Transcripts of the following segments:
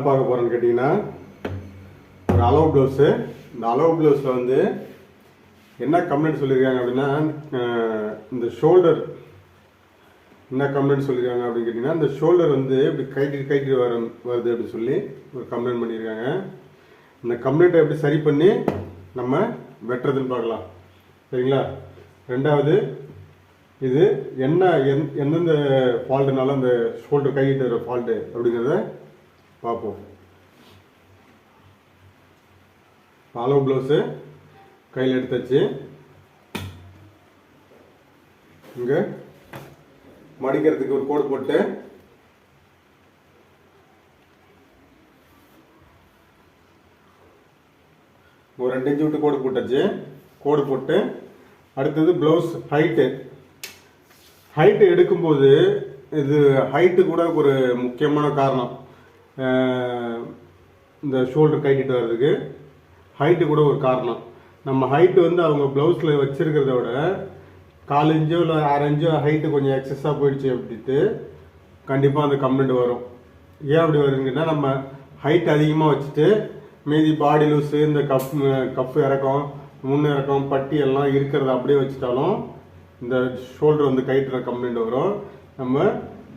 பார்க்க போகிறோன்னு கேட்டிங்கன்னா ஒரு அளவு ப்ளவுஸு. இந்த அளவு ப்ளவுஸில் வந்து என்ன கம்ப்ளைண்ட் சொல்லியிருக்காங்க அப்படின்னா, இந்த ஷோல்டர் என்ன கம்ப்ளைண்ட் சொல்லியிருக்காங்க அப்படின்னு கேட்டிங்கன்னா, இந்த ஷோல்டர் வந்து இப்படி கைட்டு வருது அப்படின்னு சொல்லி ஒரு கம்ப்ளைண்ட் பண்ணியிருக்காங்க. இந்த கம்ப்ளைண்ட்டை எப்படி சரி பண்ணி நம்ம வெட்டுறதுன்னு பார்க்கலாம், சரிங்களா? ரெண்டாவது, இது எந்தெந்த ஃபால்ட்டுனால அந்த ஷோல்டர் கைட்டு வர ஃபால்ட்டு அப்படிங்கிறத பார்ப்போம். அளவு ப்ளவுஸு கையில் எடுத்தாச்சு. இங்கே மடிக்கிறதுக்கு ஒரு கோடு போட்டு ஒரு 2 இன்ச்சு விட்டு கோடு போட்டாச்சு. கோடு போட்டு அடுத்தது ப்ளவுஸ் ஹைட்டு எடுக்கும்போது இது ஹைட்டு கூட ஒரு முக்கியமான காரணம். இந்த ஷோல்டர் கைட்டிட்டு வர்றதுக்கு ஹைட்டு கூட ஒரு காரணம். நம்ம ஹைட்டு வந்து அவங்க ப்ளவுஸில் வச்சுருக்கிறத விட 4 இன்ச்சோ இல்லை 6 இன்ச்சோ ஹைட்டு கொஞ்சம் எக்ஸஸாக போயிடுச்சு அப்படின்ட்டு கண்டிப்பாக அந்த கம்ப்ளைண்ட் வரும். ஏன் அப்படி வருதுங்கன்னா, நம்ம ஹைட் அதிகமாக வச்சுட்டு மீதி பாடி லூஸு, இந்த கப்பு இறக்கம், முன் இறக்கம், பட்டி எல்லாம் இருக்கிறத அப்படியே வச்சுட்டாலும் இந்த ஷோல்டர் வந்து கைட்டுற கம்ப்ளைண்ட் வரும். நம்ம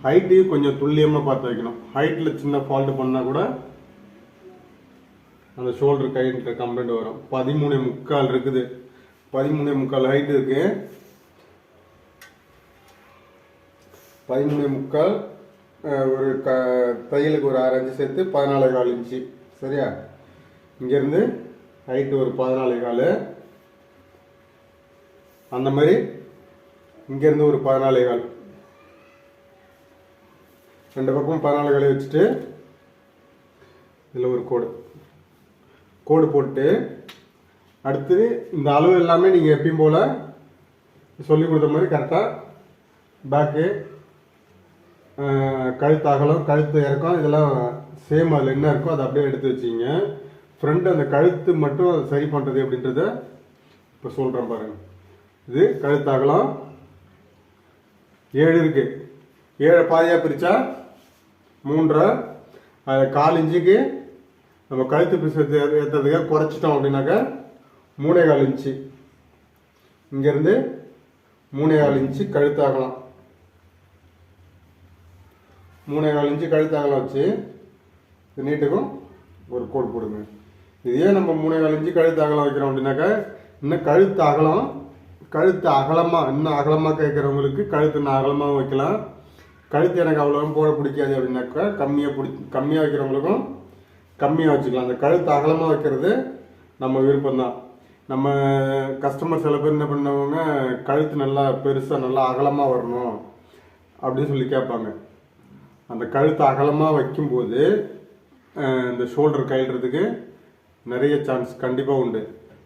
ஹைட்டையும் கொஞ்சம் துல்லியமாக பார்த்து வைக்கணும். ஹைட்டில் சின்ன ஃபால்ட்டு பண்ணால் கூட அந்த ஷோல்டர் கைட்டுற கம்ப்ளைண்ட் வரும். 13.25 இருக்குது, 13.25 ஹைட்டு இருக்குது. 13.25 ஒரு தையலுக்கு ஒரு 6 இன்ச்சு சேர்த்து 14.25 இன்ச்சு, சரியா? இங்கேருந்து ஹைட்டு ஒரு 14.25, அந்த மாதிரி இங்கேருந்து ஒரு 14.25, ரெண்டு பக்கம் 14.25 வச்சுட்டு இதில் ஒரு கோடு போட்டு அடுத்து இந்த அளவு எல்லாமே நீங்கள் எப்பயும் போல் சொல்லி கொடுத்த மாதிரி கரெக்டாக பேக்கு, கழுத்து அகலம், கழுத்து இறக்கம் இதெல்லாம் சேம் அதில் என்ன இருக்கோ அதை அப்படியே எடுத்து வச்சிங்க. ஃப்ரண்ட் அந்த கழுத்து மட்டும் அதை சரி பண்ணுறது அப்படின்றத இப்போ சொல்கிறேன் பாருங்கள். இது கழுத்து அகலம் 7 இருக்குது. 7 பாதியாக பிரித்தா 3.5, அதில் 4 இன்ச்சுக்கு நம்ம கழுத்து பீஸ் ஏற்றுறதுக்காக குறைச்சிட்டோம் அப்படின்னாக்கா 3.25 இன்ச்சு. இங்கேருந்து 3.25 இன்ச்சு கழுத்து அகலம், 3.25 இன்ச்சு கழுத்து அகலம் வச்சு இது நீட்டுக்கும் ஒரு கோடு போடுங்க. இதே நம்ம 3.25 இன்ச்சு கழுத்து அகலம் வைக்கிறோம் அப்படின்னாக்கா, இன்னும் கழுத்து அகலமாக இன்னும் அகலமாக கேட்குறவங்களுக்கு கழுத்து இன்னும் அகலமாக வைக்கலாம். கழுத்து எனக்கு அவ்வளோ போட பிடிக்காது அப்படின்னாக்கா கம்மியாக வைக்கிறவங்களுக்கும் கம்மியாக வச்சுக்கலாம். அந்த கழுத்து அகலமாக வைக்கிறது நம்ம விருப்பம்தான். நம்ம கஸ்டமர் சில பேர் என்ன பண்ணவங்க, கழுத்து நல்லா பெருசாக நல்லா அகலமாக வரணும் அப்படின்னு சொல்லி கேட்பாங்க. அந்த கழுத்து அகலமாக வைக்கும்போது இந்த ஷோல்டர் கையிடுறதுக்கு நிறைய சான்ஸ் கண்டிப்பாக உண்டு.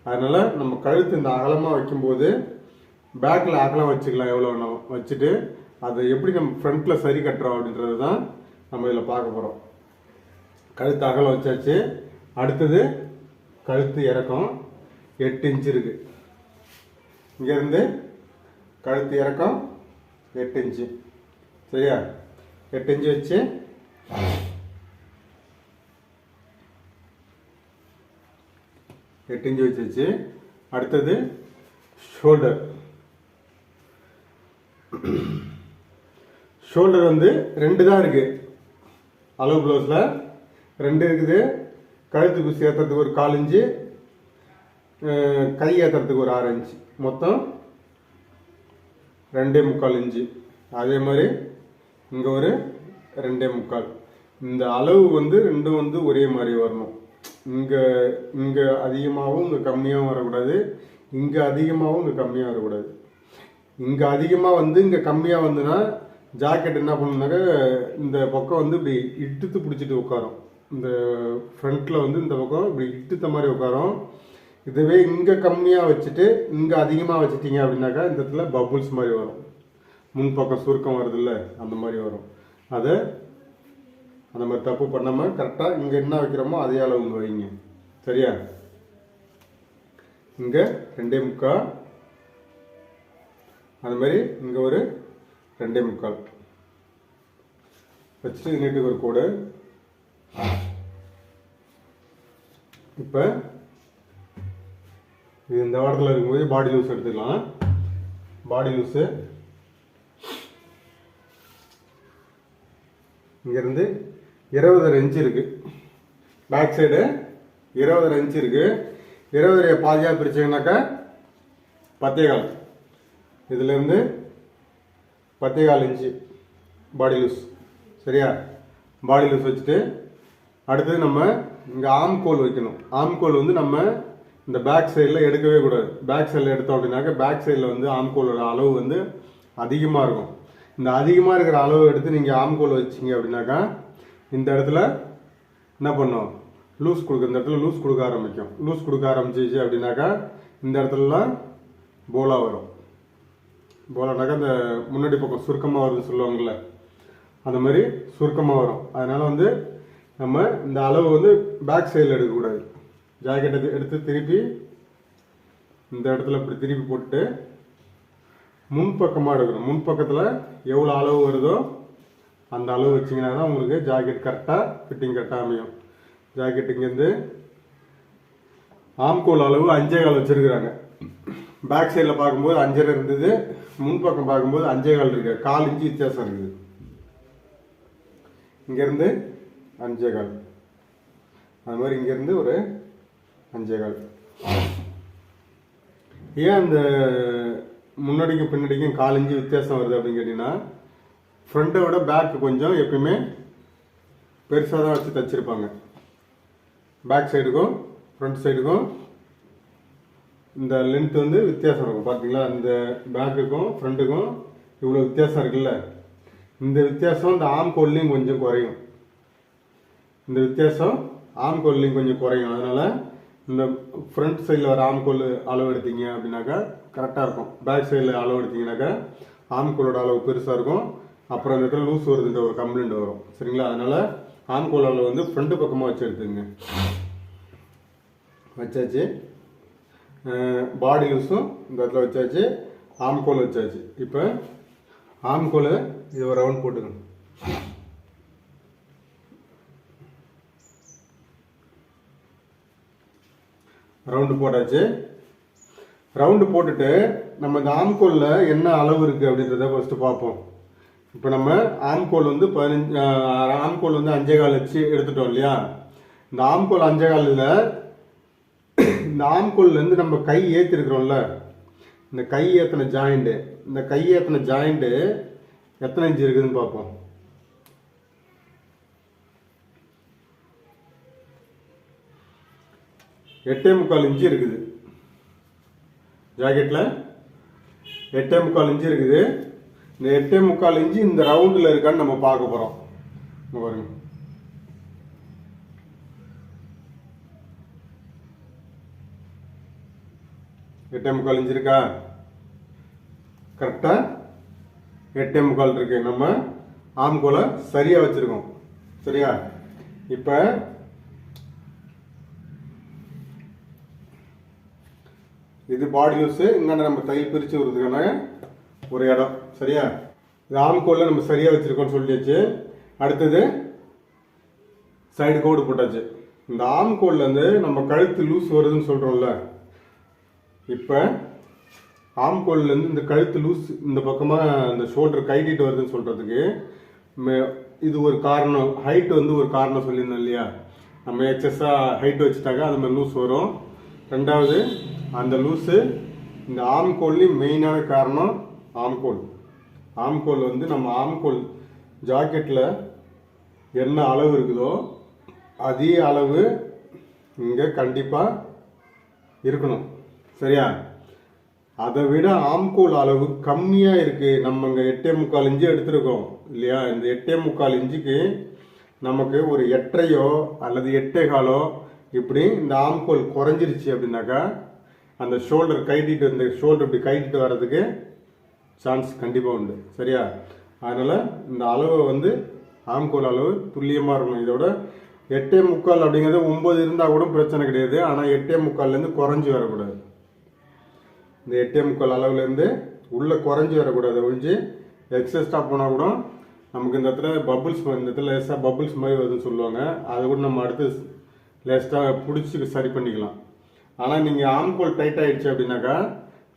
அதனால் நம்ம கழுத்து இந்த அகலமாக வைக்கும்போது பேக்கில் அகலம் வச்சுக்கலாம், எவ்வளோ வேணும் வச்சுட்டு அதை எப்படி நம்ம ஃப்ரண்ட்டில் சரி கட்டுறோம் அப்படின்றது தான் நம்ம இதில் பார்க்க போகிறோம். கழுத்து அகலம் வச்சாச்சு. அடுத்தது கழுத்து இறக்கம் 8 இன்ச்சு இருக்குது. இங்கேருந்து கழுத்து இறக்கம் 8 இன்ச்சு, சரியா? 8 இன்ச்சு வச்சு 8 இன்ச்சு வச்சு அடுத்தது ஷோல்டர் வந்து 2 தான் இருக்குது. அளவு ப்ளவுஸில் 2 இருக்குது. கழுத்து பீஸ் ஏற்றுறதுக்கு ஒரு 4 இன்ச்சு, கை ஏற்றுறதுக்கு ஒரு 6 இன்ச்சு, மொத்தம் 2.25 இன்ச்சு. அதே மாதிரி இங்கே ஒரு 2.25. இந்த அளவு வந்து ரெண்டும் வந்து ஒரே மாதிரி வரணும். இங்கே அதிகமாகவும் இங்கே கம்மியாகவும் வரக்கூடாது, இங்கே அதிகமாகவும் இங்கே கம்மியாக வரக்கூடாது. இங்கே அதிகமாக வந்து இங்கே கம்மியாக வந்துன்னா ஜாக்கெட் என்ன பண்ணுனாக்க இந்த பக்கம் வந்து இப்படி இட்டுத்து பிடிச்சிட்டு உட்காரும். இந்த ஃப்ரண்ட்டில் வந்து இந்த பக்கம் இப்படி இட்டுத்த மாதிரி உட்காரும். இதுவே இங்கே கம்மியாக வச்சுட்டு இங்கே அதிகமாக வச்சுட்டிங்க அப்படின்னாக்கா இந்த இடத்துல பபுள்ஸ் மாதிரி வரும், முன்பக்கம் சுருக்கம் வருதில்ல, அந்த மாதிரி வரும். அதை அந்த மாதிரி தப்பு பண்ணாமல் கரெக்டாக இங்கே என்ன வைக்கிறோமோ அதே அளவு இங்கே வைங்க, சரியா? இங்கே 2.25, அது மாதிரி இங்கே ஒரு 2.25 வச்சுட்டு நீட்டுக்கு ஒரு கோடு இப்போ இது இந்த இடத்துல இருக்கும்போது பாடி லூஸ் எடுத்துக்கலாம். பாடி லூஸு இங்கேருந்து 20 இன்ச்சு இருக்குது. பேக் சைடு 20 இன்ச்சு இருக்குது. 20 பாதியாக பிரிச்சிங்கனாக்கா 10.25. இதுலேருந்து 10.25 இன்ச்சு பாடி லூஸ். சரியா? பாடி லூஸ் வச்சுட்டு அடுத்தது நம்ம இங்கே ஆம்கோல் வைக்கணும். ஆம்கோல் வந்து நம்ம இந்த பேக் சைடில் எடுக்கவே கூடாது. பேக் சைடில் எடுத்தோம் அப்படின்னாக்க பேக் சைடில் வந்து ஆம்கோலோட அளவு வந்து அதிகமாக இருக்கும். இந்த அதிகமாக இருக்கிற அளவு எடுத்து நீங்கள் ஆம்கோல் வச்சிங்க அப்படின்னாக்கா இந்த இடத்துல என்ன பண்ணும், லூஸ் கொடுக்க, இந்த இடத்துல லூஸ் கொடுக்க ஆரம்பிக்கும். லூஸ் கொடுக்க ஆரம்பிச்சிச்சு அப்படின்னாக்கா இந்த இடத்துலலாம் போலா வரும். போலானாக்கா இந்த முன்னாடி பக்கம் சுருக்கமாக வருதுன்னு சொல்லுவாங்கள்ல, அந்த மாதிரி சுருக்கமாக வரும். அதனால் வந்து நம்ம இந்த அளவு வந்து பேக் சைடில் எடுக்கக்கூடாது. ஜாக்கெட்டை எடுத்து திருப்பி இந்த இடத்துல இப்படி திருப்பி போட்டு முன்பக்கமாக எடுக்கணும். முன்பக்கத்தில் எவ்வளோ அளவு வருதோ அந்த அளவு வச்சிங்கன்னா தான் உங்களுக்கு ஜாக்கெட் கரெக்டாக ஃபிட்டிங் கரெக்டாக அமையும். ஜாக்கெட் இங்கேருந்து ஆம்கோல் அளவு 5.25 வச்சுருக்குறாங்க. பேக் சைடில் பார்க்கும்போது 5.5 இருந்தது, முன்பக்கம் பார்க்கும்போது 5.25 இருக்குது. 4 இன்ச்சு வித்தியாசம் இருக்குது. இங்கேருந்து 5.25, அது மாதிரி இங்கேருந்து ஒரு 5.25. ஏன் அந்த முன்னாடிக்கும் பின்னாடிக்கும் 4 இன்ச்சு வித்தியாசம் வருது அப்படின்னு கேட்டிங்கன்னா, ஃப்ரண்ட்டை விட பேக்கு கொஞ்சம் எப்பயுமே பெருசாக தான் வச்சு தைச்சிருப்பாங்க. பேக் சைடுக்கும் ஃப்ரண்ட் சைடுக்கும் இந்த லென்த் வந்து வித்தியாசம் இருக்கும். பார்த்தீங்களா, இந்த பேக்குக்கும் ஃப்ரண்ட்டுக்கும் இவ்வளோ வித்தியாசம் இருக்குல்ல, இந்த வித்தியாசம் இந்த ஆம்கோல்லையும் கொஞ்சம் குறையும். இந்த வித்தியாசம் ஆம்கோல்லையும் கொஞ்சம் குறையும். அதனால் இந்த ஃப்ரண்ட் சைடில் வர ஆம்கோல் அளவு எடுத்தீங்க அப்படின்னாக்கா கரெக்டாக இருக்கும். பேக் சைடில் அளவு எடுத்தீங்கன்னாக்கா ஆம்கோலோட அளவு பெருசாக இருக்கும். அப்புறம் இந்த இடத்துல லூஸ் வருதுன்ற ஒரு கம்ப்ளைண்ட் வரும். சரிங்களா? அதனால் ஆம்கோல் அளவு வந்து ஃப்ரண்ட்டு பக்கமாக வச்சு எடுத்துங்க. வச்சாச்சு. பாடி லூஸும் இந்த இடத்துல வச்சாச்சு, ஆம்கோல் வச்சாச்சு. இப்போ ஆம்கோலை இது ஒரு ரவுண்ட் போட்டுக்கணும். ரவுண்டு போட்டாச்சு. ரவுண்டு போட்டுட்டு நம்ம இந்த ஆம்கோலில் என்ன அளவு இருக்குது அப்படின்றத ஃபஸ்ட்டு பார்ப்போம். இப்போ நம்ம ஆம்கோல் வந்து 15, ஆம்கோல் வந்து 5.25 வச்சு எடுத்துட்டோம் இல்லையா? இந்த ஆம்கோல் 5.25ல் இந்த ஆம்கோல்லேருந்து நம்ம கை ஏற்றிருக்கிறோம்ல, இந்த கை ஏற்றின ஜாயிண்ட்டு, இந்த கை ஏற்றின ஜாயிண்ட்டு எத்தனை இன்ச்சு இருக்குதுன்னு பார்ப்போம். 8.25 இன்ச்சு இருக்குது. ஜாக்கெட்டில் 8.25 இன்ச்சு இருக்குது. இந்த 8.25 இன்ச்சு இந்த ரவுண்டில் இருக்கான்னு நம்ம பார்க்க போகிறோம். பாருங்க, எட்டே முக்கால் இன்ச்சு இருக்கா? கரெக்டாக 8.25 இருக்கு. நம்ம ஆம்கோலை சரியாக வச்சுருக்கோம். சரியா? இப்போ இது பாடி லூஸு, இங்கே நம்ம தையல் பிரித்து விடுறதுக்கான ஒரு இடம். சரியா? இது ஆம்கோலில் நம்ம சரியாக வச்சுருக்கோம்னு சொல்லியாச்சு. அடுத்தது சைடு கோடு போட்டாச்சு. இந்த ஆம்கோல்லேருந்து நம்ம கழுத்து லூஸ் வருதுன்னு சொல்கிறோம்ல, இப்போ ஆம்கோல்லேருந்து இந்த கழுத்து லூஸ் இந்த பக்கமாக இந்த ஷோல்டர் கைட்டிட்டு வருதுன்னு சொல்கிறதுக்கு இது ஒரு காரணம். ஹைட் வந்து ஒரு காரணம் சொல்லியிருந்தோம் இல்லையா? நம்ம எக்ஸஸாக ஹைட் வச்சுட்டாக்கா அது மாதிரி லூஸ் வரும். ரெண்டாவது, அந்த லூஸு இந்த ஆம்கோல்லையும் மெயினான காரணம் ஆம்கோல். ஆம்கோல் வந்து நம்ம ஆம்கோல் ஜாக்கெட்டில் என்ன அளவு இருக்குதோ அதே அளவு இங்கே கண்டிப்பாக இருக்கணும். சரியா? அதை விட ஆம்கோல் அளவு கம்மியாக இருக்குது. நம்ம இங்கே 8.25 இன்ச்சு எடுத்துருக்கோம் இல்லையா? இந்த 8.25 இன்ச்சுக்கு நமக்கு ஒரு 8.5 அல்லது 8.25 இப்படி இந்த ஆம்கோல் குறைஞ்சிருச்சு அப்படின்னாக்கா அந்த ஷோல்டர் கைட்டிட்டு, இந்த ஷோல்டர் இப்படி கைட்டிட்டு வர்றதுக்கு சான்ஸ் கண்டிப்பாக உண்டு. சரியா? அதனால் இந்த அளவை வந்து ஆம்கோல் அளவு துல்லியமாக இருக்கணும். இதோட 8.25 அப்படிங்கிறது 9 இருந்தால் கூட பிரச்சனை கிடையாது. ஆனால் 8.25லேருந்து குறைஞ்சி வரக்கூடாது. இந்த 8.25 அளவுலேருந்து உள்ளே குறைஞ்சி வரக்கூடாது. ஒழிஞ்சு எக்ஸஸ்டாக போனால் கூட நமக்கு இந்த இடத்துல பபுள்ஸ், இந்த இடத்துல லேசாக பபுள்ஸ் மாதிரி வருதுன்னு சொல்லுவாங்க. அதை கூட நம்ம அடுத்து லேஸ்ட்டாக பிடிச்சி சரி பண்ணிக்கலாம். ஆனால் நீங்கள் ஆம்கோல் டைட் ஆகிடுச்சு அப்படின்னாக்கா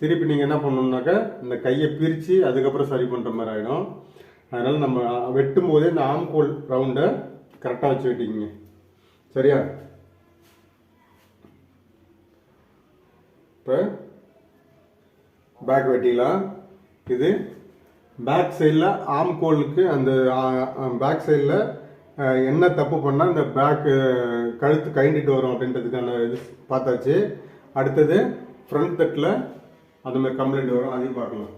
திருப்பி நீங்கள் என்ன பண்ணணுன்னாக்கா இந்த கையை பிரித்து அதுக்கப்புறம் சரி பண்ணுற மாதிரி ஆகிடும். அதனால் நம்ம வெட்டும் போதே இந்த ஆம்கோல் ரவுண்டை கரெக்டாக வச்சு வெட்டிக்கிங்க. சரியா? இப்போ பேக் வெட்டிக்கலாம். இது பேக் சைடில் ஆம்கோலுக்கு அந்த பேக் சைடில் என்ன தப்பு பண்ணால் இந்த பேக்கு கழுத்து கைண்டிட்டு வரும் அப்படின்றதுக்கான இது பார்த்தாச்சு. அடுத்தது ஃப்ரண்ட் தட்டில் அந்த மாதிரி கம்ப்ளைண்ட் வரும், அதையும் பார்க்கலாம்.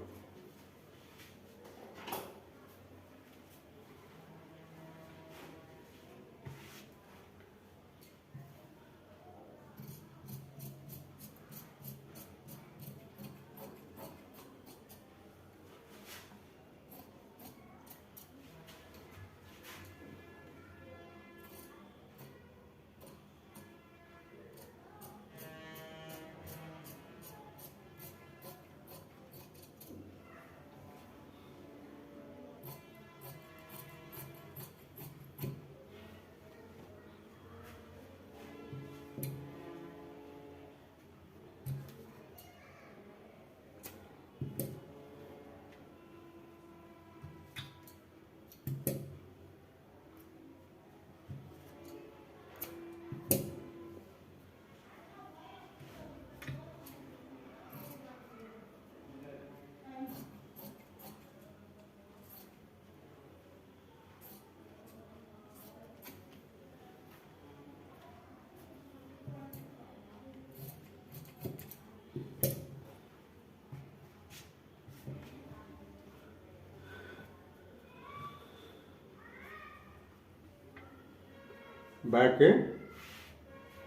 பேக்கு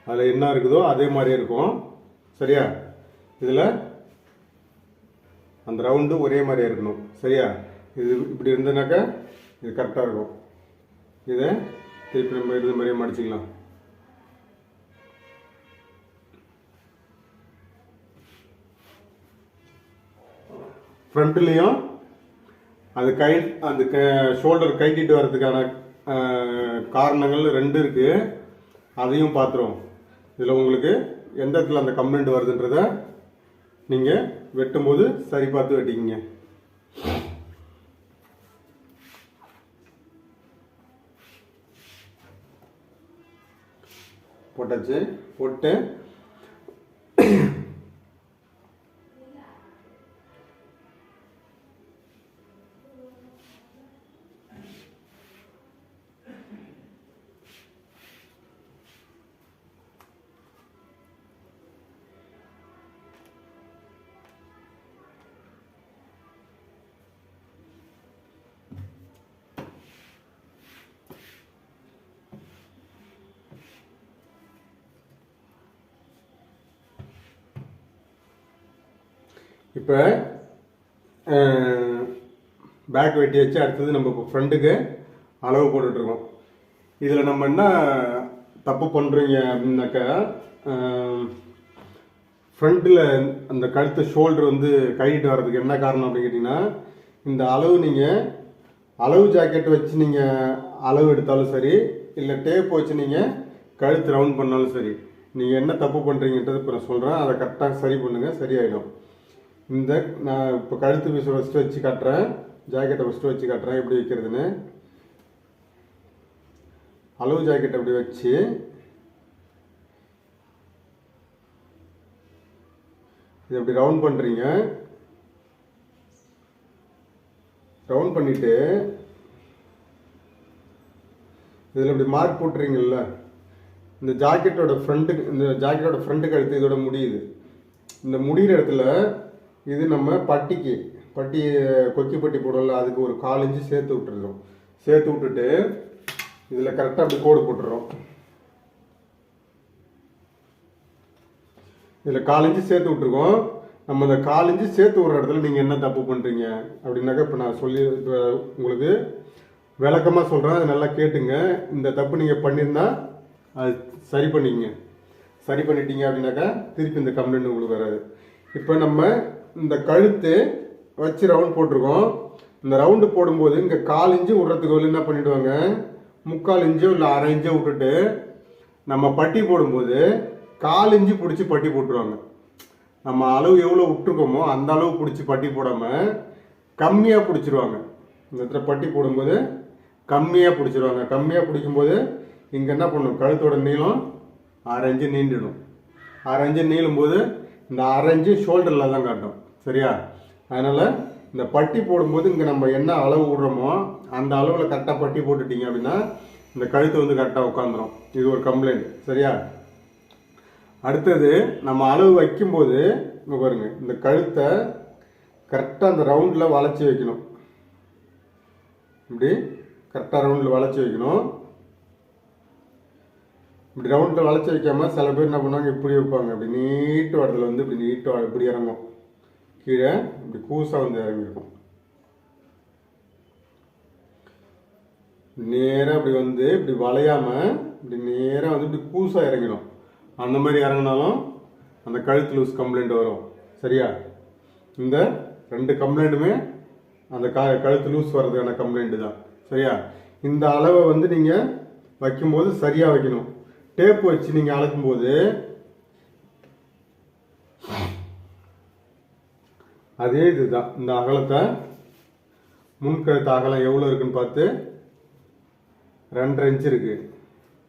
அதில் என்ன இருக்குதோ அதே மாதிரி இருக்கும். சரியா? இதில் அந்த ரவுண்டு ஒரே மாதிரியே இருக்கணும். சரியா? இது இப்படி இருந்ததுனாக்கா இது கரெக்டாக இருக்கும். இதை திருப்பி நம்ம இது மாதிரியே மடிச்சிக்கலாம். ஃப்ரண்ட்லேயும் அது அந்த ஷோல்டர் கைட்டிட்டு வர்றதுக்கான காரணங்கள் 2 இருக்குது. அதையும் பார்த்துருவோம். இதில் உங்களுக்கு எந்த இடத்துல அந்த கம்ப்ளைண்ட் வருதுன்றத நீங்கள் வெட்டும்போது சரி பார்த்து வெட்டிக்கிங்க. போட்டாச்சு. போட்டு இப்போ பேக் வெட்டி வச்சு அடுத்தது நம்ம இப்போ ஃப்ரண்ட்டுக்கு அளவு போட்டுட்ருக்கோம். இதில் நம்ம என்ன தப்பு பண்ணுறீங்க அப்படின்னாக்கா ஃப்ரண்ட்டில் அந்த கழுத்து ஷோல்டர் வந்து கைட்டு வர்றதுக்கு என்ன காரணம் அப்படின்னு கேட்டிங்கன்னா இந்த அளவு நீங்கள் அளவு ஜாக்கெட் வச்சு நீங்கள் அளவு எடுத்தாலும் சரி இல்லை டேப் வச்சு நீங்கள் கழுத்து ரவுண்ட் பண்ணாலும் சரி நீங்கள் என்ன தப்பு பண்ணுறீங்கன்றது இப்போ நான் சொல்கிறேன். அதை கரெக்டாக சரி பண்ணுங்கள், சரியாயிடும். இந்த நான் இப்போ கழுத்து பீஸ் ஃபஸ்ட்டு வச்சு காட்டுறேன், ஜாக்கெட்டை ஃபஸ்ட்டு வச்சு காட்டுறேன் எப்படி வைக்கிறதுன்னு. அளவு ஜாக்கெட் அப்படி வச்சு இது அப்படி ரவுண்ட் பண்ணுறீங்க. ரவுண்ட் பண்ணிவிட்டு இதில் இப்படி மார்க் போட்டுறீங்கல்ல, இந்த ஜாக்கெட்டோட ஃப்ரண்ட்டு கழுத்து இதோட முடியுது. இந்த முடிகிற இடத்துல இது நம்ம பட்டி கொக்கி பட்டி போடல, அதுக்கு ஒரு 4 இன்ச்சு சேர்த்து விட்டுருக்கோம். சேர்த்து விட்டுட்டு இதில் கரெக்டாக அப்படி கோடு போட்டுடுறோம். இதில் 4 இன்ச்சு சேர்த்து விட்டுருக்கோம். நம்ம இந்த 4 இன்ச்சு சேர்த்து விடுற இடத்துல நீங்கள் என்ன தப்பு பண்ணுறீங்க அப்படின்னாக்கா இப்போ நான் இப்போ உங்களுக்கு விளக்கமாக சொல்கிறேன், அதை நல்லா கேட்டுங்க. இந்த தப்பு நீங்கள் பண்ணியிருந்தா அது சரி பண்ணிக்கங்க. சரி பண்ணிட்டீங்க அப்படின்னாக்கா திருப்பி இந்த கம்ப்ளைண்ட் உங்களுக்கு வராது. இப்போ நம்ம இந்த கழுத்து வச்சு ரவுண்ட் போட்டிருக்கோம். இந்த ரவுண்டு போடும்போது இங்கே 4 இன்ச்சு விட்றதுக்கு வந்து என்ன பண்ணிவிடுவாங்க, 3/4 இன்ச்சோ இல்லை 1/2 இன்ச்சோ விட்டுட்டு நம்ம பட்டி போடும்போது 1/4 இன்ச்சு பிடிச்சி பட்டி போட்டுருவாங்க. நம்ம அளவு எவ்வளோ விட்டுருக்கோமோ அந்த அளவு பிடிச்சி பட்டி போடாமல் கம்மியாக பிடிச்சிருவாங்க. இந்த இடத்துல பட்டி போடும்போது கம்மியாக பிடிச்சிருவாங்க. கம்மியாக பிடிக்கும்போது இங்கே என்ன பண்ணும், கழுத்தோட நீளம் 6 இன்ச்சு நீண்டிடும். 6 இன்ச்சு நீளும் போது இந்த 6 இன்ச்சு ஷோல்டரில் தான் காட்டும். சரியா? அதனால் இந்த பட்டி போடும்போது இங்கே நம்ம என்ன அளவு விடுறோமோ அந்த அளவில் கரெக்டாக பட்டி போட்டுட்டீங்க அப்படின்னா இந்த கழுத்து வந்து கரெக்டாக உட்காந்துரும். இது ஒரு கம்ப்ளைண்ட். சரியா? அடுத்தது நம்ம அளவு வைக்கும்போது இங்கே பாருங்க, இந்த கழுத்தை கரெக்டாக அந்த ரவுண்டில் வளைச்சி வைக்கணும். இப்படி கரெக்டாக ரவுண்டில் வளைச்சி வைக்கணும். இப்படி ரவுண்டில் வளைச்சி வைக்காமல் சில பேர் என்ன பண்ணுவாங்க, இப்படி வைப்பாங்க. இப்படி நீட்டு வரத்தில் வந்து இப்படி நீட்டு இப்படி இறங்கும், கீழே இப்படி கூசாக வந்து இறங்கியிருக்கும். நேராக இப்படி வந்து இப்படி வளையாமல் இப்படி நேராக வந்து இப்படி கூசாக இறங்கிடும். அந்த மாதிரி இறங்கினாலும் அந்த கழுத்து லூஸ் கம்ப்ளைண்ட் வரும். சரியா? இந்த 2 கம்ப்ளைண்ட்டுமே அந்த கழுத்து லூஸ் வர்றதுக்கான கம்ப்ளைண்ட்டு தான். சரியா? இந்த அளவை வந்து நீங்கள் வைக்கும்போது சரியாக வைக்கணும். டேப் வச்சு நீங்கள் அளக்கும்போது அதே இதுதான். இந்த அகலத்தை முன்கழுத்து அகலம் எவ்வளோ இருக்குன்னு பார்த்து 2.5 இன்ச்சு இருக்குது.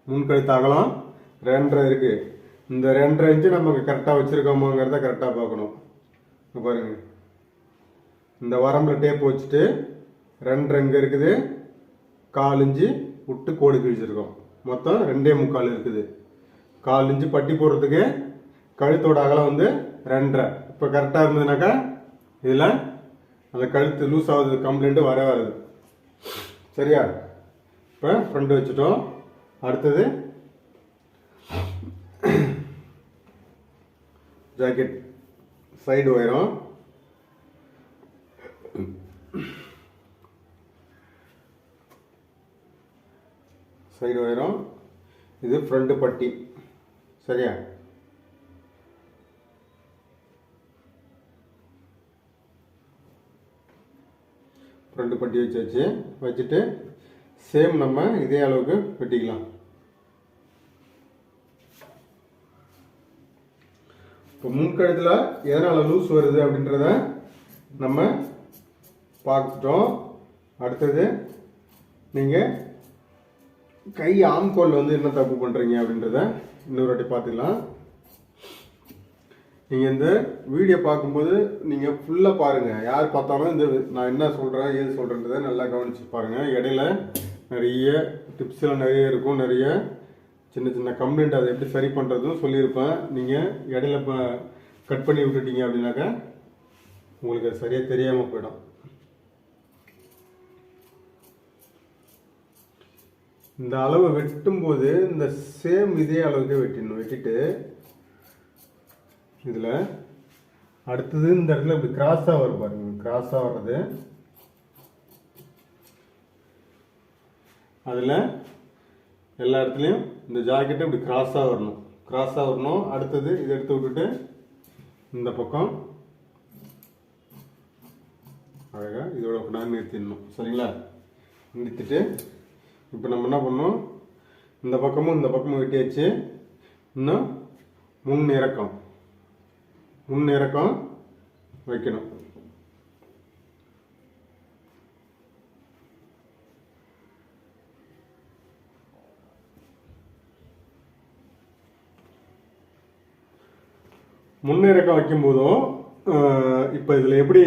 முன்கழுத்து அகலம் 2.5 இருக்குது. இந்த 2.5 இன்ச்சு நமக்கு கரெக்டாக வச்சுருக்கோமோங்கிறத கரெக்டாக பார்க்கணும். பாருங்க, இந்த வரம்பில் டேப் வச்சுட்டு 2.5 இங்கே இருக்குது, 1/4 இன்ச்சு விட்டு கோடு கிழிச்சிருக்கோம். மொத்தம் 2.25 இருக்குது. 1/4 இன்ச்சு பட்டி போடுறதுக்கு கழுத்தோட அகலம் வந்து 2.5. இப்போ கரெக்டாக இருந்ததுனாக்கா இதில் அந்த கழுத்து லூஸ் ஆகுது கம்ப்ளைண்ட்டு வருது. சரியா? இப்போ ஃப்ரண்ட் வச்சுட்டோம். அடுத்தது ஜாக்கெட் சைடு உயரம். சைடு உயரம் இது ஃப்ரண்ட் பட்டி. சரியா? ஃப்ரண்ட் பட்டி வச்சுட்டு சேம் நம்ம இதே அளவுக்கு வெட்டிக்கலாம். இப்போ முன்கழுத்தில் எதனால் லூஸ் வருது அப்படின்றத நம்ம பார்த்துட்டோம். அடுத்தது நீங்கள் கை ஆம்கோல் வந்து என்ன தப்பு பண்ணுறீங்க அப்படின்றத இன்னொரு வாட்டி பார்த்துக்கலாம். நீங்கள் இந்த வீடியோ பார்க்கும்போது நீங்கள் ஃபுல்லாக பாருங்கள். யார் பார்த்தாலும் இந்த நான் என்ன சொல்கிறேன் ஏது சொல்கிறேன்றதை நல்லா கவனிச்சு பாருங்கள். இடையில நிறைய டிப்ஸ்லாம் நிறைய இருக்கும், நிறைய சின்ன சின்ன கம்ப்ளைண்ட் அதை எப்படி சரி பண்ணுறதும் சொல்லியிருப்பேன். நீங்கள் இடையில இப்போ கட் பண்ணி விட்டுட்டீங்க அப்படின்னாக்கா உங்களுக்கு அது சரியாக தெரியாமல் போயிடும். இந்த அளவை வெட்டும்போது இந்த சேம் இதே அளவுக்கு வெட்டிடணும். வெட்டிட்டு இதில் அடுத்தது இந்த இடத்துல இப்படி கிராஸாக வரும் பாருங்க. கிராஸாக வர்றது அதில் எல்லா இடத்துலையும் இந்த ஜாக்கெட்டு இப்படி கிராஸாக வரணும். கிராஸாக வரணும். அடுத்தது இதை எடுத்து விட்டுட்டு இந்த பக்கம் அழகாக இதோட நான் நிறுத்திடணும். சரிங்களா? நிறுத்திட்டு இப்போ நம்ம என்ன பண்ணோம், இந்த பக்கமும் இந்த பக்கமும் வெட்டியாச்சு. இன்னும் முன் இறக்கம் வைக்கணும். முன்னிறக்கம் வைக்கும்போதும் இப்போ இதில் எப்படி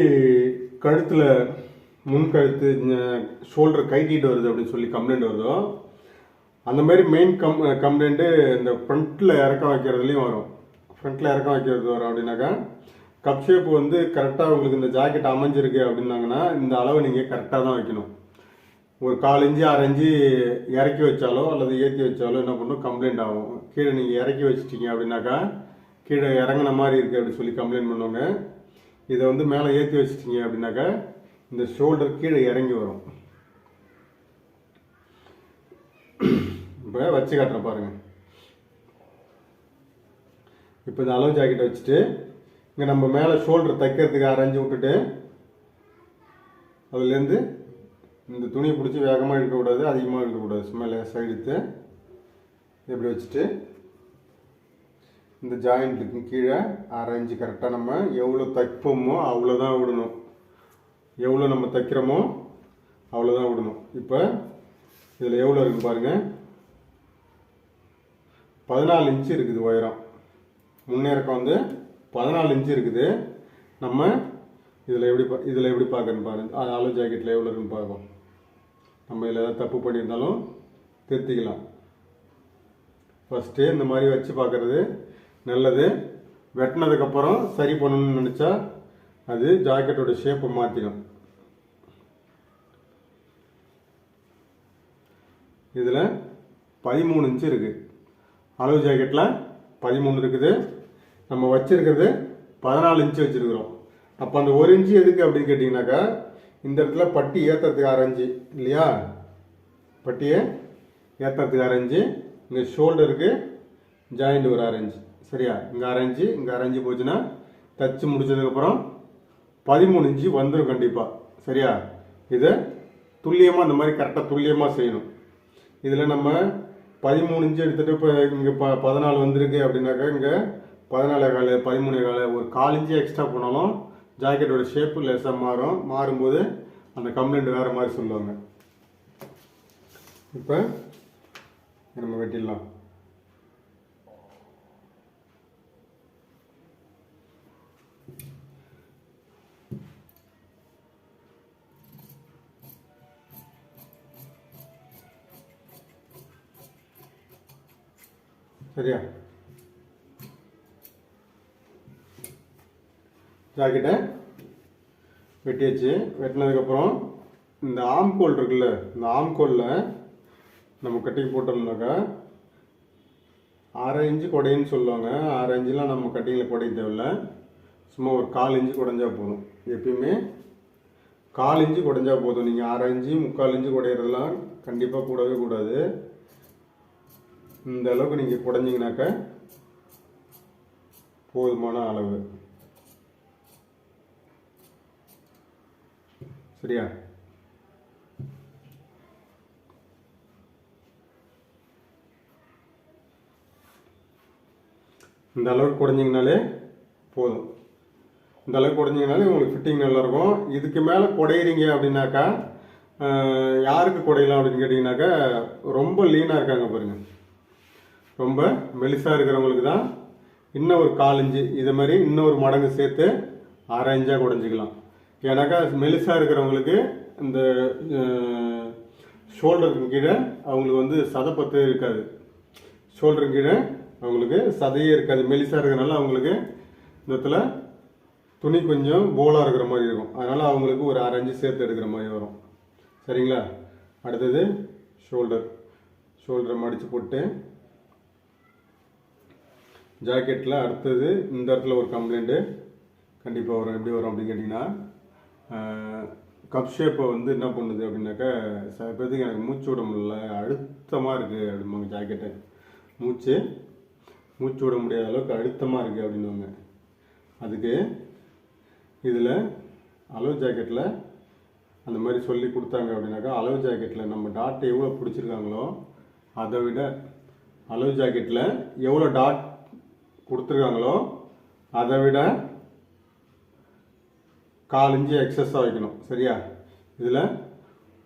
கழுத்தில் முன்கழுத்து ஷோல்டர் கைட்டிட்டு வருது அப்படின்னு சொல்லி கம்ப்ளைண்ட் வருதோ அந்த மாதிரி மெயின் கம்ப்ளைண்ட்டு இந்த ஃப்ரண்ட்டில் இறக்கம் வைக்கிறதுலையும் வரும். ஃப்ரண்ட்டில் இறக்கம் வைக்கிறது வரும் அப்படின்னாக்கா கப் ஷேப் வந்து கரெக்டாக உங்களுக்கு இந்த ஜாக்கெட் அமைஞ்சிருக்கு அப்படின்னாங்கன்னா இந்த அளவை நீங்கள் கரெக்டாக தான் வைக்கணும். ஒரு 1/4 இன்ச்சு 6 இன்ச்சு இறக்கி வச்சாலோ அல்லது ஏற்றி வச்சாலோ என்ன பண்ணும், கம்ப்ளைண்ட் ஆகும். கீழே நீங்கள் இறக்கி வச்சிட்டிங்க அப்படின்னாக்கா கீழே இறங்கின மாதிரி இருக்குது அப்படின்னு சொல்லி கம்ப்ளைண்ட் பண்ணுவாங்க. இதை வந்து மேலே ஏற்றி வச்சிட்டிங்க அப்படின்னாக்கா இந்த ஷோல்டர் கீழே இறங்கி வரும். இப்போ வச்சு காட்டுறேன் பாருங்கள். இப்போ இந்த அளவு ஜாக்கெட்டை வச்சுட்டு இங்கே நம்ம மேலே ஷோல்டர் தைக்கிறதுக்கு 6 இன்ச்சு விட்டுட்டு அதுலேருந்து இந்த துணியை பிடிச்சி வேகமாக இழுக்கக்கூடாது, அதிகமாக இழுக்கக்கூடாது. சும்மா லேசாக இழுத்து இப்படி வச்சுட்டு இந்த ஜாயிண்ட்டுக்கு கீழே 1/2 இன்ச்சு கரெக்டாக நம்ம எவ்வளோ தைப்போமோ அவ்வளோதான் விடணும். எவ்வளோ நம்ம தைக்கிறோமோ அவ்வளோதான் விடணும். இப்போ இதில் எவ்வளோ இருக்குன்னு பாருங்கள். 14 இன்ச்சு இருக்குது உயரம். முன்னேறக்கம் வந்து 14 இன்ச்சு இருக்குது. நம்ம இதில் எப்படி பார்க்கணுன்னு பாருங்கள். அது அளவு ஜாக்கெட்டில் எவ்வளோ இருக்குன்னு பார்ப்போம். நம்ம இதில் ஏதாவது தப்பு பண்ணியிருந்தாலும் திருத்திக்கலாம். ஃபஸ்ட்டு இந்த மாதிரி வச்சு பார்க்குறது நல்லது. வெட்டினதுக்கப்புறம் சரி பண்ணணும்னு நினச்சா அது ஜாக்கெட்டோட ஷேப்பை மாற்றிடும். இதில் 13 இன்ச்சு இருக்குது. அளவு ஜாக்கெட்டில் 13 இருக்குது. நம்ம வச்சுருக்கிறது 14 இன்ச்சு வச்சுருக்குறோம். அப்போ அந்த 1 இன்ச்சு எதுக்கு அப்படின்னு கேட்டிங்கனாக்கா, இந்த இடத்துல பட்டி ஏற்றுறதுக்கு 1/2 இன்ச்சு இல்லையா, பட்டியை ஏற்றுறதுக்கு 1/2 இன்ச்சு, இங்கே ஷோல்டருக்கு ஜாயிண்ட் ஒரு 1/2 இன்ச்சு. சரியா, இங்கே 1/2 இன்ச்சு, இங்கே 1/2 இன்ச்சு போச்சுன்னா தச்சு முடிச்சதுக்கப்புறம் 13 இன்ச்சு வந்துடும் கண்டிப்பாக. சரியா, இதை துல்லியமாக இந்த மாதிரி கரெக்டாக துல்லியமாக செய்யணும். இதில் நம்ம 13 இன்ச்சு எடுத்துகிட்டு இப்போ இங்கே 14 வந்திருக்கு அப்படின்னாக்கா, இங்கே 14.25 13.25 ஒரு 1/4 இன்ச்சு எக்ஸ்ட்ரா போனாலும் ஜாக்கெட்டோட ஷேப்பு லேசாக மாறும்போது அந்த கம்ப்ளைண்ட் வேறு மாதிரி சொல்லுவாங்க. இப்போ நம்ம வெட்டிடலாம். சரியா, ஜாக்கெட்டை வெட்டியாச்சு. வெட்டினதுக்கப்புறம் இந்த ஆம்கோல் இருக்குல்ல, இந்த ஆம்கோலில் நம்ம கட்டிங் போட்டோம்னாக்கா 1/2 இன்ச்சு குடையின்னு சொல்லுவாங்க. 1/2 இன்ச்சுலாம் நம்ம கட்டிங்கில் குடைய தேவையில்லை. சும்மா ஒரு 1/4 இன்ச்சு குடைஞ்சா போதும். எப்பயுமே 1/4 இன்ச்சு குடைஞ்சா போதும். நீங்கள் 1/2 இன்ச்சு 3/4 இன்ச்சு குடையிறதுலாம் கண்டிப்பாக கூடவே கூடாது. இந்த அளவுக்கு நீங்கள் குடைஞ்சிங்கனாக்கா போதுமான அளவு. சரியா, இந்த அளவுக்கு குடைஞ்சிங்கனாலே போதும். இந்த அளவுக்கு குடைஞ்சிங்கனாலே உங்களுக்கு ஃபிட்டிங் நல்லாயிருக்கும். இதுக்கு மேலே குடையிறீங்க அப்படின்னாக்கா யாருக்கு குடையலாம் அப்படின்னு கேட்டிங்கனாக்கா, ரொம்ப லீனாக இருக்காங்க பாருங்கள், ரொம்ப மெலிசாக இருக்கிறவங்களுக்கு தான் இன்னும் ஒரு 1/4 இன்ச்சு இது மாதிரி இன்னொரு மடங்கு சேர்த்து 1/2 இன்ச்சாக குடைஞ்சிக்கலாம். ஏன்னாக்கா மெலிசாக இருக்கிறவங்களுக்கு இந்த ஷோல்டருக்கு கீழே அவங்களுக்கு வந்து சதைப்பத்தே இருக்காது. ஷோல்டருக்கு கீழே அவங்களுக்கு சதையே இருக்காது. மெலிசாக இருக்கிறனால அவங்களுக்கு இந்த இடத்துல துணி கொஞ்சம் போலாக இருக்கிற மாதிரி இருக்கும். அதனால் அவங்களுக்கு ஒரு 1/2 இன்ச்சு சேர்த்து எடுக்கிற மாதிரி வரும். சரிங்களா, அடுத்தது ஷோல்டரை மடித்து போட்டு ஜாக்கெட்டில் அடுத்தது இந்த இடத்துல ஒரு கம்ப்ளைண்ட்டு கண்டிப்பாக வரும். எப்படி வரும் அப்படின்னு கேட்டிங்கன்னா, கப் ஷேப்பை வந்து என்ன பண்ணுது அப்படின்னாக்கா, சில பேருக்கு எனக்கு மூச்சு விட முடியல, அழுத்தமாக இருக்குது அப்படிம்பாங்க. ஜாக்கெட்டை மூச்சு விட முடியாத அளவுக்கு அழுத்தமாக இருக்குது அப்படின்வாங்க. அதுக்கு இதில் அளவு ஜாக்கெட்டில் அந்த மாதிரி சொல்லி கொடுத்தாங்க அப்படின்னாக்கா, அளவு ஜாக்கெட்டில் நம்ம டாட் எவ்வளோ பிடிச்சிருக்காங்களோ அதை விட அளவு ஜாக்கெட்டில் எவ்வளோ டாட் கொடுத்துருக்காங்களோ அதை விட 1/4 இன்ச்சு எக்ஸஸாக வைக்கணும். சரியா, இதில்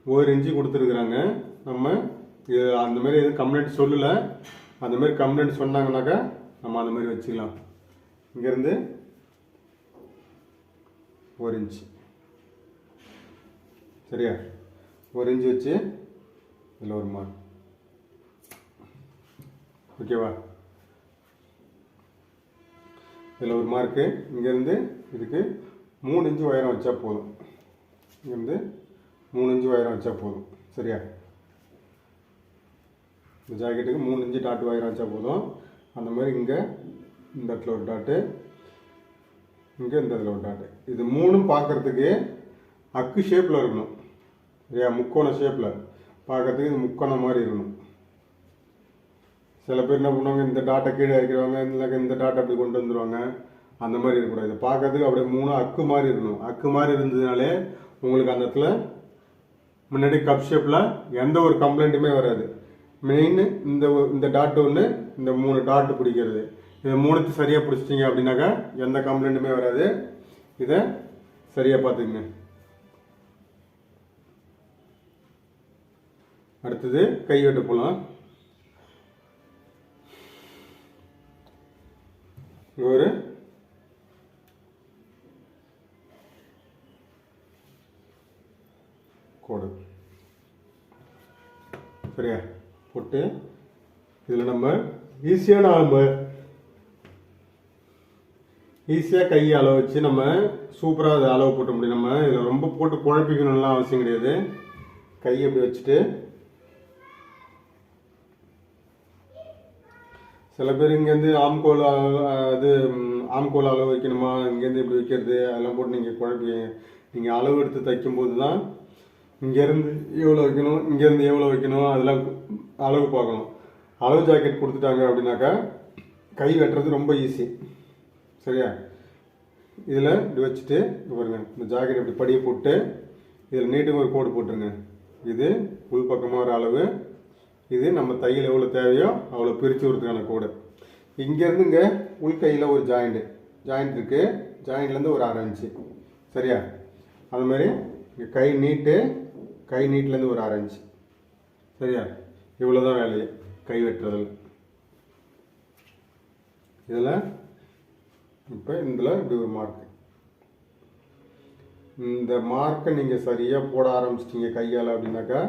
1 இன்ச்சு கொடுத்துருக்குறாங்க. நம்ம இது அந்த மாதிரி எதுவும் கம்ப்ளைண்ட் சொல்லலை. அந்த மாதிரி கம்ப்ளைண்ட் சொன்னாங்கன்னாக்கா நம்ம அந்த மாதிரி வச்சுக்கலாம். இங்கேருந்து 1 இன்ச்சு. சரியா, 1 இன்ச்சு வச்சு இதில் ஒரு மார்க். ஓகேவா, இதில் ஒரு மார்க்கு. இங்கேருந்து இதுக்கு 3 இன்ச்சு உயரம் வச்சா போதும். இங்கேருந்து 3 இன்ச்சு உயரம் வச்சா போதும். சரியா, இந்த ஜாக்கெட்டுக்கு 3 இன்ச்சு டாட் உயரம் வச்சா போதும். அந்த மாதிரி இங்கே இந்த இடத்துல ஒரு டாட்டு, இங்கே இந்த இடத்துல ஒரு டாட்டு. இது 3ம் பார்க்குறதுக்கு அக்கு ஷேப்பில் இருக்கணும். சரியா, முக்கோண ஷேப்பில் பார்க்குறதுக்கு இது முக்கோணம் மாதிரி இருக்கணும். சில பேர் என்ன பண்ணுவாங்க, இந்த டாட்டை கீழே வைக்கிறவங்க, இந்த டாட்டை அப்படி கொண்டு வந்துடுவாங்க. அந்த மாதிரி இருக்கக்கூடாது. இது பார்க்கறதுக்கு அப்படியே 3 அக்கு மாதிரி இருக்கணும். அக்கு மாதிரி இருந்ததுனாலே உங்களுக்கு அந்த இடத்துல முன்னாடி கப் ஷேப்பில் எந்த ஒரு கம்ப்ளைண்ட்டுமே வராது. மெயின் இந்த டாட் ஒன்று, இந்த 3 டாட் பிடிக்கிறது. இதை 3 சரியாக பிடிச்சிட்டிங்க அப்படின்னாக்கா எந்த கம்ப்ளைண்ட்டுமே வராது. இதை சரியாக பார்த்துக்குங்க. அடுத்தது கை வெட்ட போகலாம். ஒரு கோடு சரியா போட்டு இதில் நம்ம ஈஸியாக கையை அளவு வச்சு நம்ம சூப்பராக அதை அளவு போட்ட முடியும். நம்ம இதில் ரொம்ப போட்டு குழப்பிக்கணும்லாம் அவசியம் கிடையாது. கையை இப்படி வச்சுட்டு சில பேர் இங்கேருந்து ஆம்கோல் அளவு வைக்கணுமா, இங்கேருந்து இப்படி வைக்கிறது அதெல்லாம் போட்டு நீங்கள் குழப்பி நீங்கள் அளவு எடுத்து தைக்கும்போது தான் இங்கேருந்து எவ்வளோ வைக்கணும், இங்கேருந்து எவ்வளோ வைக்கணும் அதெல்லாம் அளவு பார்க்கணும். அளவு ஜாக்கெட் கொடுத்துட்டாங்க அப்படின்னாக்கா கை வெட்டுறது ரொம்ப ஈஸி. சரியா? இதில் இப்படி வச்சுட்டு பாருங்க, இந்த ஜாக்கெட் இப்படி படியை போட்டு இதில் நீட்டுக்கு ஒரு கோடு போட்டுருங்க. இது உள் பக்கமாக ஒரு அளவு, இது நம்ம தையல் எவ்வளோ தேவையோ அவ்வளோ பிரித்து விடுறதுக்கான கோடு. இங்கேருந்து இங்கே உள் கையில் ஒரு ஜாயிண்ட் இருக்குது, ஜாயிண்ட்லேருந்து ஒரு 1/2 இன்ச்சு. சரியா? அதுமாதிரி இங்கே கை நீட்லேருந்து ஒரு 1/2 இன்ச்சு. சரியா? இவ்வளோ தான் வேலையை கை வெட்டுறதில். இதில் இப்போ இதில் இப்படி ஒரு மார்க்கு, இந்த மார்க்கை நீங்கள் சரியாக போட ஆரம்பிச்சிட்டிங்க கையால் அப்படின்னாக்கா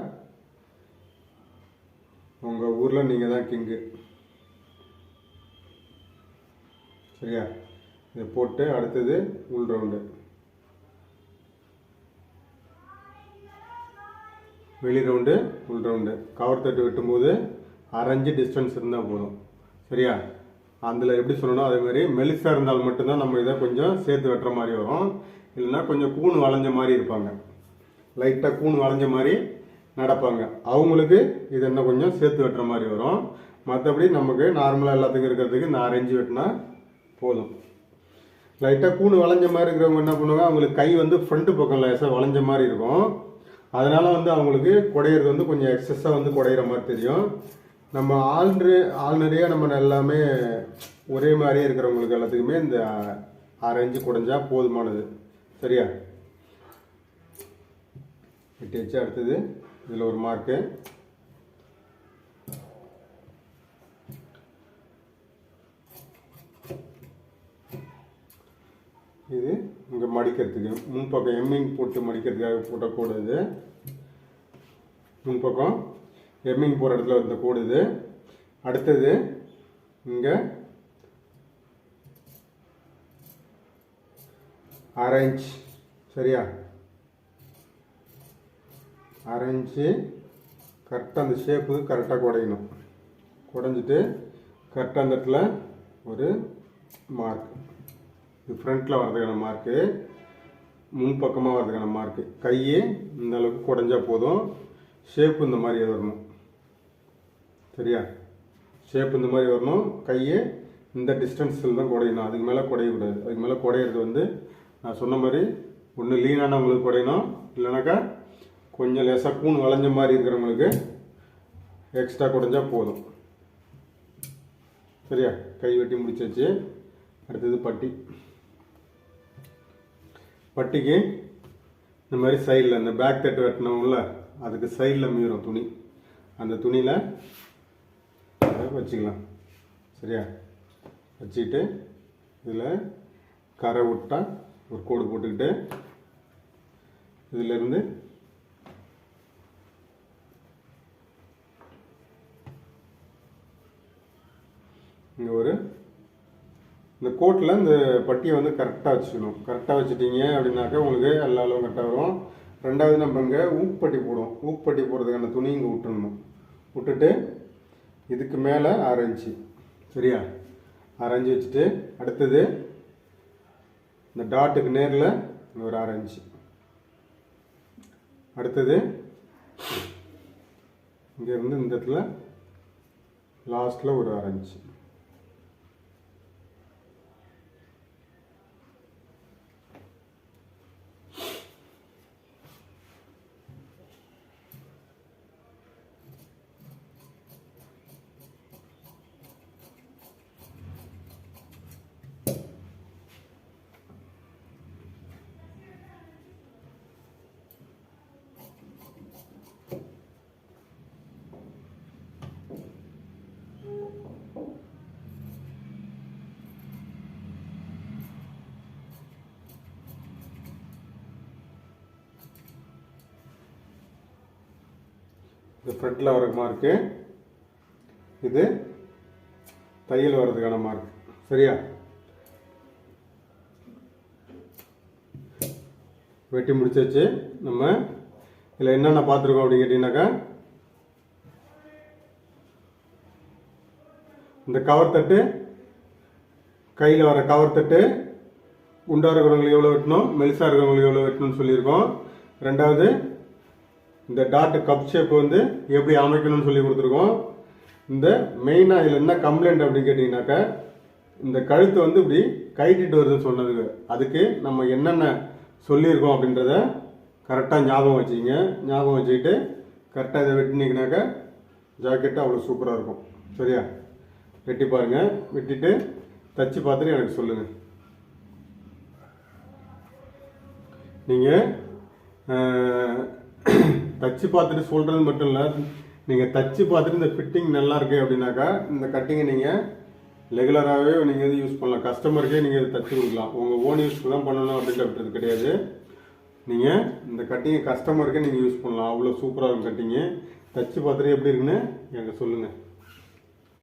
உங்கள் ஊரில் நீங்கள் தான் கிங்கு. சரியா? இதை போட்டு அடுத்தது உள் ரவுண்டு, வெளி ரவுண்டு, உள் ரவுண்டு. கவர் தட்டு வெட்டும்போது 1/2 இன்ச்சு டிஸ்டன்ஸ் இருந்தால் போதும். சரியா? அதில் எப்படி சொல்லணும், அதேமாதிரி மெலிசாக இருந்தால் மட்டும்தான் நம்ம இதை கொஞ்சம் சேர்த்து வெட்டுற மாதிரி வரும். இல்லைன்னா கொஞ்சம் கூணு வளைஞ்ச மாதிரி இருப்பாங்க, லைட்டாக கூணு வளைஞ்ச மாதிரி நடப்பாங்க, அவங்களுக்கு இது என்ன கொஞ்சம் சேர்த்து வெட்டுற மாதிரி வரும். மற்றபடி நமக்கு நார்மலாக எல்லாத்துக்கும் இருக்கிறதுக்கு இந்த 1/2 இன்ச்சு வெட்டினா போதும். லைட்டாக கூணு வளைஞ்ச மாதிரி இருக்கிறவங்க என்ன பண்ணுவாங்க, அவங்களுக்கு கை ஃப்ரண்ட்டு பக்கம் லேசாக வளைஞ்ச மாதிரி இருக்கும். அதனால் அவங்களுக்கு குடையிறது கொஞ்சம் எக்ஸஸாக குடையிற மாதிரி தெரியும். நம்ம ஆள் நிறைய நம்ம எல்லாமே ஒரே மாதிரியே இருக்கிறவங்களுக்கு எல்லாத்துக்குமே இந்த 1/2 இன்ச்சு குடைஞ்சா போதுமானது. சரியா? வெட்டி வச்சு அடுத்தது இதில் ஒரு மார்க்கு, இது இங்கே மடிக்கிறதுக்கு முன்பக்கம் எம்மிங் போட்டு மடிக்கிறதுக்காக போட்ட கோடு. இது முன்பக்கம் எம்மிங் போகிற இடத்துல இந்த கோடு இது. அடுத்தது இங்கே 1/2 இன்ச். சரியா? 1/2 இன்ச்சு கரெக்டாக அந்த ஷேப்பு கரெக்டாக குடையணும். குடைஞ்சிட்டு கரெக்டாக அந்த இடத்துல ஒரு மார்க், இது ஃப்ரண்ட்டில் வர்றதுக்கான மார்க்கு, முன்பக்கமாக வர்றதுக்கான மார்க்கு. கையே இந்த அளவுக்கு குடைஞ்சா போதும். ஷேப்பு இந்த மாதிரி வரணும். சரியா? ஷேப் இந்த மாதிரி வரணும். கையை இந்த டிஸ்டன்ஸில் தான் குடையணும், அதுக்கு மேலே குடையக்கூடாது. அதுக்கு மேலே குடையிறது நான் சொன்ன மாதிரி ஒன்று லீனானவங்களுக்கு குடையணும், இல்லைனாக்கா கொஞ்சம் லேசாக கூண் வளைஞ்ச மாதிரி இருக்கிறவங்களுக்கு எக்ஸ்ட்ரா குடைஞ்சா போதும். சரியா? கை வெட்டி முடிச்சாச்சு. அடுத்தது பட்டிக்கு இந்த மாதிரி சைடில் இந்த பேக் தட்டு வெட்டினோம்ல, அதுக்கு சைடில் மீறும் துணி, அந்த துணியில் வச்சுக்கலாம். சரியா? வச்சுக்கிட்டு இதில் கரை விட்டா ஒரு கோடு போட்டுக்கிட்டு இதிலிருந்து இங்கே இந்த கோட்டில் இந்த பட்டியை கரெக்டாக வச்சுக்கணும். கரெக்டாக வச்சுட்டீங்க அப்படின்னாக்கா உங்களுக்கு எல்லா அளவும் கரெக்டாக வரும். ரெண்டாவது நம்ம இங்கே ஊப்பட்டி போடுவோம். ஊப்பட்டி போடுறதுக்கான துணி இங்கே விட்டுடணும். விட்டுட்டு இதுக்கு மேலே 1/2 இன்ச்சு. சரியா? 1/2 இன்ச்சு வச்சுட்டு அடுத்தது இந்த டாட்டுக்கு நேரில் ஒரு 1/2 இன்ச்சு. அடுத்தது இங்கேருந்து இந்த இடத்துல லாஸ்ட்டில் ஒரு 1/2 இன்ச்சு. இது ஃப்ரண்ட்டில் வர மார்க்கு, இது தையல் வர்றதுக்கான மார்க். சரியா? வெட்டி முடிச்சாச்சு. நம்ம இதில் என்னென்ன பார்த்துருக்கோம் அப்படின்னு கேட்டிங்கனாக்கா, இந்த கவர் தட்டு, கையில் வர கவர் தட்டு குண்டா இருக்கிறவங்களுக்கு எவ்வளோ வெட்டணும், மெலிசா இருக்கிறவங்களுக்கு எவ்வளோ வெட்டணும்னு சொல்லியிருக்கோம். ரெண்டாவது இந்த டாட் கப் ஷேப் வந்து எப்படி அமைக்கணும்னு சொல்லி கொடுத்துருக்கோம். இந்த மெயினாக இதில் என்ன கம்ப்ளைண்ட் அப்படின்னு கேட்டிங்கனாக்கா, இந்த கழுத்து வந்து இப்படி கைட்டிட்டு வருதுன்னு சொன்னதுக்கு அதுக்கு நம்ம என்னென்ன சொல்லியிருக்கோம் அப்படின்றத கரெக்டாக ஞாபகம் வச்சுக்கிங்க. ஞாபகம் வச்சுக்கிட்டு கரெக்டாக இதை வெட்டினீங்கனாக்கா ஜாக்கெட்டு அவ்வளோ சூப்பராக இருக்கும். சரியா? வெட்டி பாருங்கள். வெட்டிட்டு தச்சு பார்த்துட்டு எனக்கு சொல்லுங்கள். நீங்கள் தச்சு பார்த்துட்டு சொல்கிறது மட்டும் இல்லை, நீங்கள் தச்சு பார்த்துட்டு இந்த ஃபிட்டிங் நல்லா இருக்கு அப்படின்னாக்கா இந்த கட்டிங்கை நீங்கள் ரெகுலராகவே நீங்கள் வந்து யூஸ் பண்ணலாம். கஸ்டமருக்கே நீங்கள் இதை தச்சு கொடுக்கலாம். உங்கள் ஓன் யூஸ்க்கு தான் பண்ணணும் அப்படின்றது கிடையாது. நீங்கள் இந்த கட்டிங்கை கஸ்டமருக்கே நீங்கள் யூஸ் பண்ணலாம். அவ்வளோ சூப்பராக இருக்கும் கட்டிங்கு. தச்சு பார்த்துட்டு எப்படி இருக்குன்னு எனக்கு சொல்லுங்கள்.